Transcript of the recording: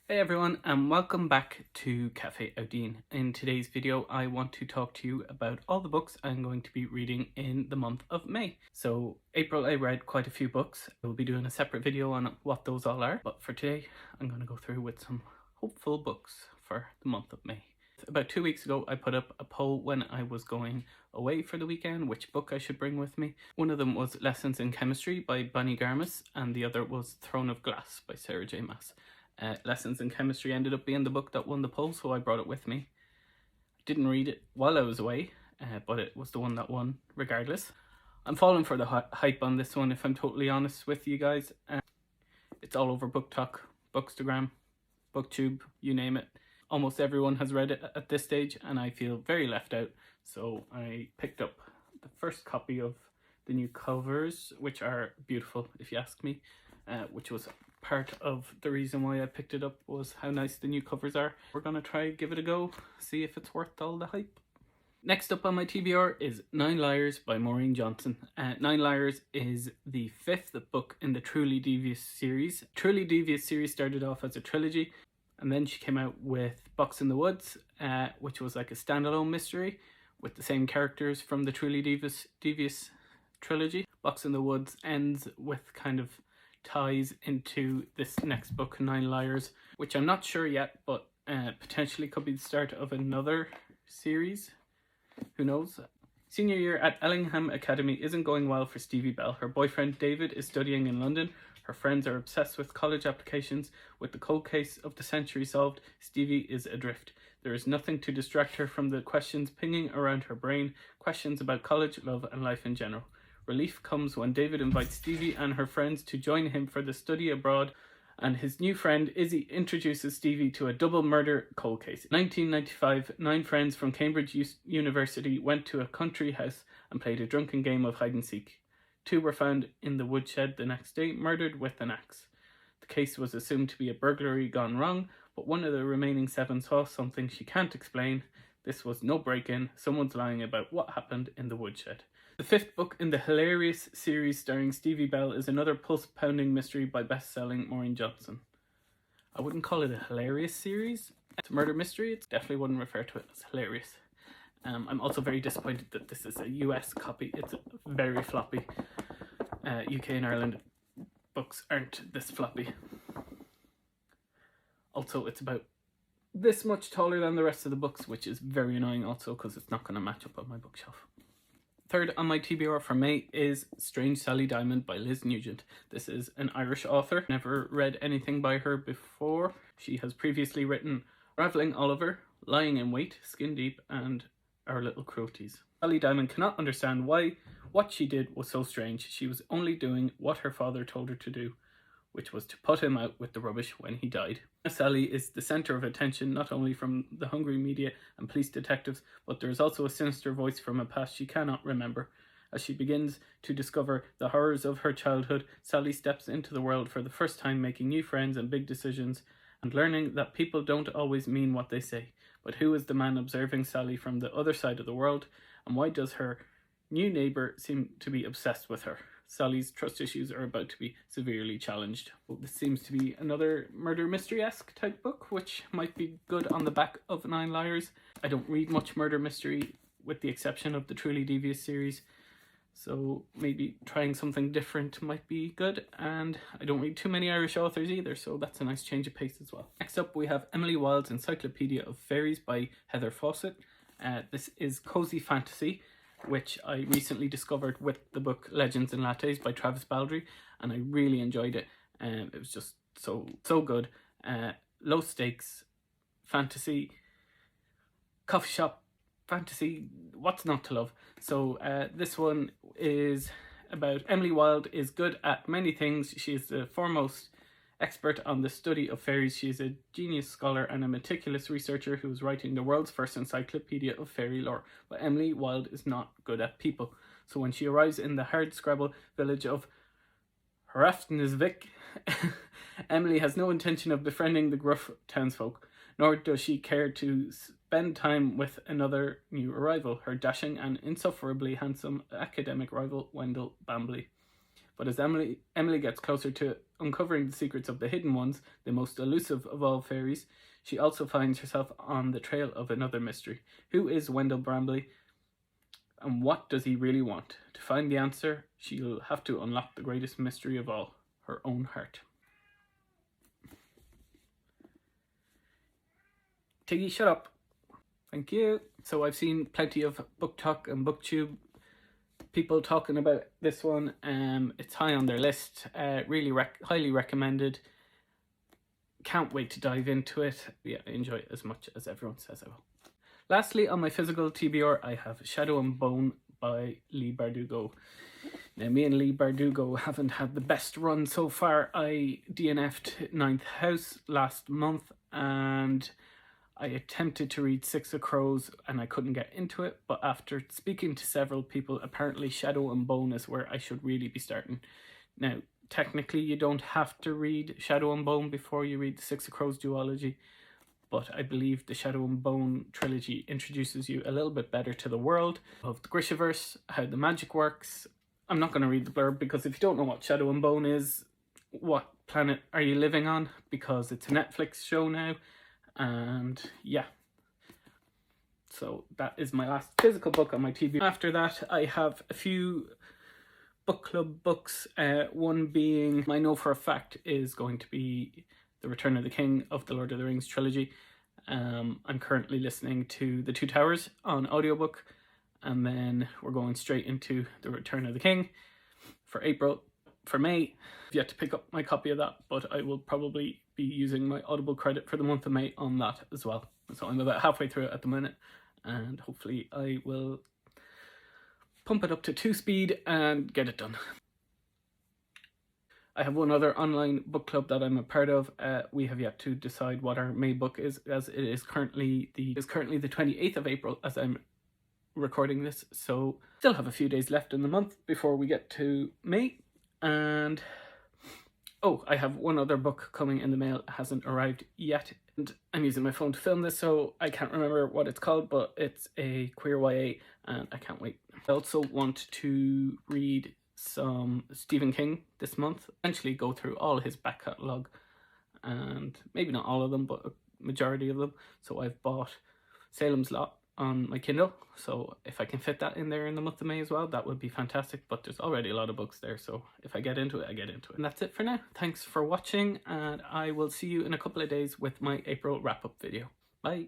Hey everyone, and welcome back to Cafe Audine. In today's video I want to talk to you about all the books I'm going to be reading in the month of May. So April I read quite a few books. I will be doing a separate video on what those all are, but for today I'm going to go through with some hopeful books for the month of May. About 2 weeks ago I put up a poll when I was going away for the weekend which book I should bring with me. One of them was Lessons in Chemistry by Bonnie Garmis and the other was Throne of Glass by Sarah J Maas. Lessons in Chemistry ended up being the book that won the poll, so I brought it with me. Didn't read it while I was away, but it was the one that won regardless. I'm falling for the hype on this one, if I'm totally honest with you guys. It's all over BookTok, Bookstagram, BookTube, you name it. Almost everyone has read it at this stage, and I feel very left out. So I picked up the first copy of the new covers, which are beautiful, if you ask me, which was part of the reason why I picked it up was how nice the new covers are. We're gonna try give it a go, see if it's worth all the hype. Next up on my TBR is 9 Liars by Maureen Johnson. 9 Liars is the 5th book in the Truly Devious series. Truly Devious series started off as a trilogy, and then she came out with Box in the Woods, which was like a standalone mystery with the same characters from the Truly Devious trilogy. Box in the Woods ends with kind of ties into this next book, 9 Liars, which I'm not sure yet, but potentially could be the start of another series. Who knows? Senior year at Ellingham Academy isn't going well for Stevie Bell. Her boyfriend David is studying in London. Her friends are obsessed with college applications. With the cold case of the century solved, Stevie is adrift. There is nothing to distract her from the questions pinging around her brain, questions about college, love, and life in general. Relief comes when David invites Stevie and her friends to join him for the study abroad, and his new friend Izzy introduces Stevie to a double murder cold case. In 1995, 9 friends from Cambridge University went to a country house and played a drunken game of hide and seek. 2 were found in the woodshed the next day, murdered with an axe. The case was assumed to be a burglary gone wrong, but one of the remaining 7 saw something she can't explain. This was no break-in, someone's lying about what happened in the woodshed. The 5th book in the Hilarious series starring Stevie Bell is another pulse-pounding mystery by best-selling Maureen Johnson. I wouldn't call it a hilarious series. It's a murder mystery. It definitely wouldn't refer to it as hilarious. I'm also very disappointed that this is a US copy. It's very floppy. UK and Ireland books aren't this floppy. Also, it's about this much taller than the rest of the books, which is very annoying also because it's not going to match up on my bookshelf. Third on my TBR for May is Strange Sally Diamond by Liz Nugent. This is an Irish author. Never read anything by her before. She has previously written Ravelling Oliver, Lying in Wait, Skin Deep, and Our Little Cruelties. Sally Diamond cannot understand why what she did was so strange. She was only doing what her father told her to do, which was to put him out with the rubbish when he died. Sally is the centre of attention not only from the hungry media and police detectives, but there is also a sinister voice from a past she cannot remember. As she begins to discover the horrors of her childhood, Sally steps into the world for the first time, making new friends and big decisions, and learning that people don't always mean what they say. But who is the man observing Sally from the other side of the world, and why does her new neighbour seem to be obsessed with her? Sally's trust issues are about to be severely challenged. This seems to be another murder mystery-esque type book, which might be good on the back of 9 Liars. I don't read much murder mystery with the exception of the Truly Devious series, so maybe trying something different might be good, and I don't read too many Irish authors either, so that's a nice change of pace as well. Next up we have Emily Wilde's Encyclopedia of Fairies by Heather Fawcett. This is cozy fantasy, which I recently discovered with the book Legends and Lattes by Travis Baldry, and I really enjoyed it. It was just so good. Low stakes fantasy, coffee shop fantasy, what's not to love? So this one is about Emily Wilde is good at many things. She is the foremost expert on the study of fairies. She is a genius scholar and a meticulous researcher who is writing the world's first encyclopedia of fairy lore. But Emily Wilde is not good at people. So when she arrives in the hardscrabble village of Hrafnisvik, Emily has no intention of befriending the gruff townsfolk, nor does she care to spend time with another new arrival, her dashing and insufferably handsome academic rival, Wendell Bambley. But as Emily gets closer to uncovering the secrets of the hidden ones, the most elusive of all fairies, she also finds herself on the trail of another mystery. Who is Wendell Brambley, and what does he really want? To find the answer, she'll have to unlock the greatest mystery of all, her own heart. Tiggy, shut up. Thank you. So I've seen plenty of BookTok and BookTube people talking about this one. It's high on their list. Really highly recommended. Can't wait to dive into it. Yeah, I enjoy it as much as everyone says I will. Lastly, on my physical TBR, I have Shadow and Bone by Leigh Bardugo. Now, me and Leigh Bardugo haven't had the best run so far. I DNF'd 9th House last month, and I attempted to read Six of Crows and I couldn't get into it, but after speaking to several people, apparently Shadow and Bone is where I should really be starting. Now, technically you don't have to read Shadow and Bone before you read the Six of Crows duology, but I believe the Shadow and Bone trilogy introduces you a little bit better to the world of the Grishaverse, how the magic works. I'm not going to read the blurb, because if you don't know what Shadow and Bone is, what planet are you living on? Because it's a Netflix show now. And yeah, so that is my last physical book on my TBR. After that, I have a few book club books, one being I know for a fact is going to be The Return of the King of the Lord of the Rings trilogy. I'm currently listening to The Two Towers on audiobook, and then we're going straight into The Return of the King for April. For May, I've yet to pick up my copy of that, but I will probably be using my Audible credit for the month of May on that as well. So I'm about halfway through it at the minute, and hopefully I will pump it up to 2 speed and get it done. I have one other online book club that I'm a part of. We have yet to decide what our May book is, as it is currently the 28th of April as I'm recording this, so still have a few days left in the month before we get to May. And oh, I have one other book coming in the mail. It hasn't arrived yet, and I'm using my phone to film this, so I can't remember what it's called, but it's a queer YA and I can't wait. I also want to read some Stephen King this month, eventually go through all his back catalogue, and maybe not all of them, but a majority of them. So I've bought Salem's Lot on my Kindle, so if I can fit that in there in the month of May as well, that would be fantastic. But there's already a lot of books there, so if I get into it, I get into it. And that's it for now. Thanks for watching, and I will see you in a couple of days with my April wrap-up video. Bye.